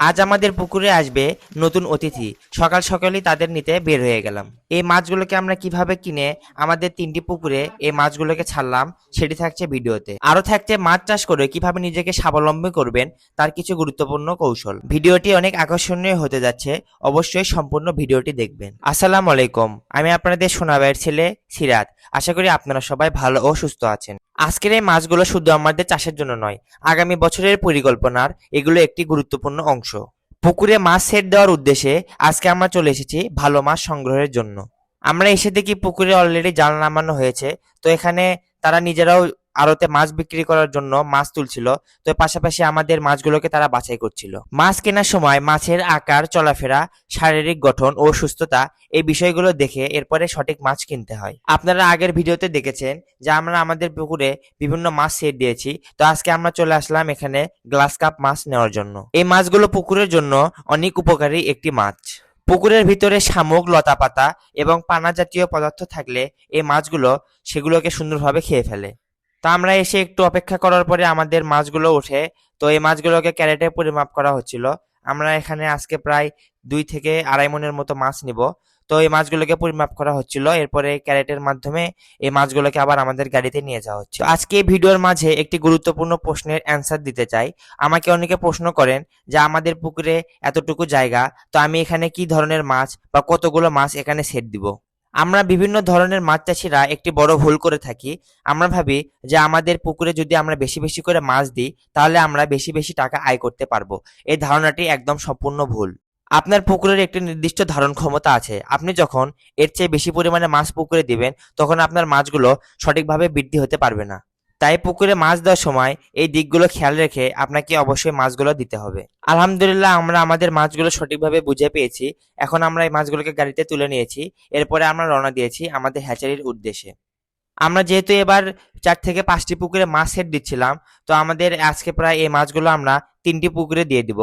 আজ আমাদের পুকুরে আসবে নতুন অতিথি। সকাল সকালই তাদের নিতে বের হয়ে গেলাম। এই মাছগুলোকে আমরা কিভাবে কিনে আমাদের 3টি পুকুরে এই মাছগুলোকে ছাড়লাম সেটি থাকছে ভিডিওতে। আরো থাকছে মাছ চাষ করে কিভাবে নিজেকে স্বাবলম্বী করবেন তার কিছু গুরুত্বপূর্ণ কৌশল। ভিডিওটি অনেক আকর্ষণীয় হতে যাচ্ছে, অবশ্যই সম্পূর্ণ ভিডিওটি দেখবেন। আসসালামু আলাইকুম, আমি আপনাদের সোনাবাইয়ের ছেলে সিরাত। আশা করি আপনারা সবাই ভালো ও সুস্থ আছেন। আজকের এই মাছগুলো শুধু আমাদের চাষের জন্য নয়, আগামী বছরের পরিকল্পনার এগুলো একটি গুরুত্বপূর্ণ অংশ। পুকুরে মাছ সেট দেওয়ার উদ্দেশ্যে আজকে আমরা চলে এসেছি ভালো মাছ সংগ্রহের জন্য। আমরা এসে দেখি পুকুরে অলরেডি জাল নামানো হয়েছে। তো এখানে তারা নিজেরাও আড়তে মাছ বিক্রি করার জন্য মাছ তুলছিল। তো পাশাপাশি আমাদের মাছগুলোকে তারা বাছাই করছিল। মাছ কেনার সময় মাছের আকার, চলাফেরা, শারীরিক গঠন ও সুস্থতা এই বিষয়গুলো দেখে এরপরে সঠিক মাছ কিনতে হয়। আপনারা আগের ভিডিওতে দেখেছেন যে আমরা আমাদের পুকুরে বিভিন্ন মাছ সেট দিয়েছি। তো আজকে আমরা চলে আসলাম এখানে গ্লাস কাপ মাছ নেওয়ার জন্য। এই মাছগুলো পুকুরের জন্য অনেক উপকারী একটি মাছ। পুকুরের ভিতরে শামুক, লতাপাতা এবং পানা জাতীয় পদার্থ থাকলে এই মাছগুলো সেগুলোকে সুন্দরভাবে খেয়ে ফেলে। তো আমরা এসে একটু অপেক্ষা করার পরে আমাদের মাছগুলো ওঠে। তো এই মাছগুলোকে ক্যারেটে পরিমাপ করা হচ্ছিল। আমরা এখানে আজকে প্রায় 2 থেকে 2.5 মণের মতো মাছ নিব। তো এই মাছগুলোকে পরিমাপ করা হচ্ছিল, এরপরে ক্যারেটের মাধ্যমে এই মাছগুলোকে আবার আমাদের গাড়িতে নিয়ে যাওয়া হচ্ছে। আজকে এই ভিডিওর মাঝে একটি গুরুত্বপূর্ণ প্রশ্নের অ্যান্সার দিতে চাই। আমাকে অনেকে প্রশ্ন করেন যে আমাদের পুকুরে এতটুকু জায়গা, তো আমি এখানে কি ধরনের মাছ বা কতগুলো মাছ এখানে সেট দিব। আমরা বিভিন্ন ধরনের মাছ চাষিরা একটি বড় ভুল করে থাকি। আমরা ভাবি যে আমাদের পুকুরে যদি আমরা বেশি বেশি করে মাছ দিই তাহলে আমরা বেশি বেশি টাকা আয় করতে পারবো। এই ধারণাটি একদম সম্পূর্ণ ভুল। আপনার পুকুরের একটি নির্দিষ্ট ধারণ ক্ষমতা আছে। আপনি যখন এর চেয়ে বেশি পরিমাণে মাছ পুকুরে দিবেন তখন আপনার মাছগুলো সঠিকভাবে বৃদ্ধি হতে পারবে না। তাই পুকুরে মাছ দেওয়ার সময় এই দিকগুলো খেয়াল রেখে আপনাকে অবশ্যই মাছগুলো দিতে হবে। আলহামদুলিল্লাহ, আমরা আমাদের মাছগুলো সঠিকভাবে বুঝে পেয়েছি। এখন আমরা এই মাছগুলোকে গাড়িতে তুলে নিয়েছি। এরপরে আমরা রওনা দিয়েছি আমাদের হ্যাচারির উদ্দেশ্যে। আমরা যেহেতু এবার 4 থেকে 5টি পুকুরে মাছ সেট দিচ্ছিলাম, তো আমাদের আজকে প্রায় এই মাছগুলো আমরা 3টি পুকুরে দিয়ে দিব।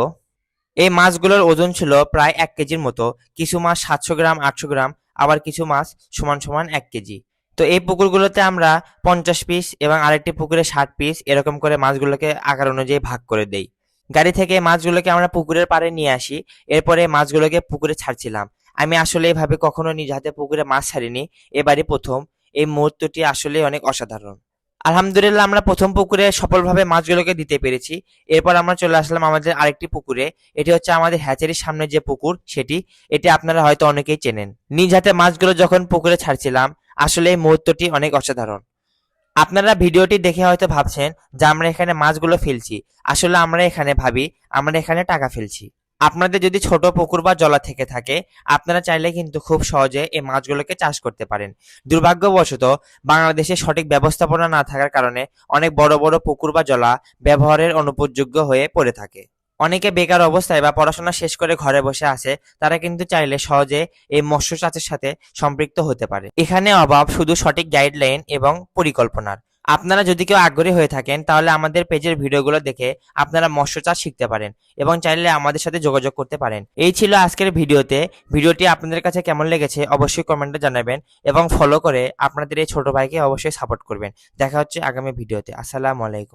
এই মাছগুলোর ওজন ছিল প্রায় 1 কেজির মতো। কিছু মাছ 700 গ্রাম, 800 গ্রাম, আবার কিছু মাছ সমান সমান 1 কেজি। তো এই পুকুরগুলোতে আমরা 50 পিস এবং আরেকটি পুকুরে 60 পিস এরকম করে মাছগুলোকে আকার অনুযায়ী ভাগ করে দেই। গাড়ি থেকে মাছগুলোকে আমরা পুকুরের পাড়ে নিয়ে আসি। এরপরে মাছগুলোকে পুকুরে ছাড়ছিলাম। আমি আসলে এভাবে কখনো নিজ হাতে পুকুরে মাছ ছাড়িনি, এবারই প্রথম। এই মুহূর্তটি আসলে অনেক অসাধারণ। আলহামদুলিল্লাহ, আমরা প্রথম পুকুরে সফলভাবে মাছগুলোকে দিতে পেরেছি। এরপর আমরা চলে আসলাম আমাদের আরেকটি পুকুরে। এটি হচ্ছে আমাদের হ্যাচারির সামনে যে পুকুর সেটি। এটি আপনারা হয়তো অনেকেই চেনেন। নিজ হাতে মাছগুলো যখন পুকুরে ছাড়ছিলাম, আসলে এই মুহূর্তটি অনেক অসাধারণ। আপনারা ভিডিওটি দেখে হয়তো ভাবছেন যে আমরা এখানে মাছগুলো ফেলছি। আসলে আমরা এখানে ভাবি আমরা এখানে টাকা ফেলছি। আপনাদের যদি ছোট পুকুর বা জলা থেকে থাকে, আপনারা চাইলে কিন্তু খুব সহজে এই মাছগুলোকে চাষ করতে পারেন। দুর্ভাগ্যবশত বাংলাদেশে সঠিক ব্যবস্থাপনা না থাকার কারণে অনেক বড় বড় পুকুর বা জলা ব্যবহারের অনুপযোগ্য হয়ে পড়ে থাকে। অনেকে বেকার অবস্থায় বা পড়াশোনা শেষ করে ঘরে বসে আছে, তারা কিন্তু চাইলে সহজে এই মৎস্য চাষের সাথে সম্পৃক্ত হতে পারে। এখানে অভাব শুধু সঠিক গাইডলাইন এবং পরিকল্পনার। আপনারা যদি কেউ আগ্রহী হয়ে থাকেন তাহলে আমাদের পেজের ভিডিওগুলো দেখে আপনারা মৎস্য চাষ শিখতে পারেন এবং চাইলে আমাদের সাথে যোগাযোগ করতে পারেন। এই ছিল আজকের ভিডিওতে। ভিডিওটি আপনাদের কাছে কেমন লেগেছে অবশ্যই কমেন্টে জানাবেন এবং ফলো করে আপনাদের এই ছোট ভাইকে অবশ্যই সাপোর্ট করবেন। দেখা হচ্ছে আগামী ভিডিওতে। আসসালামু আলাইকুম।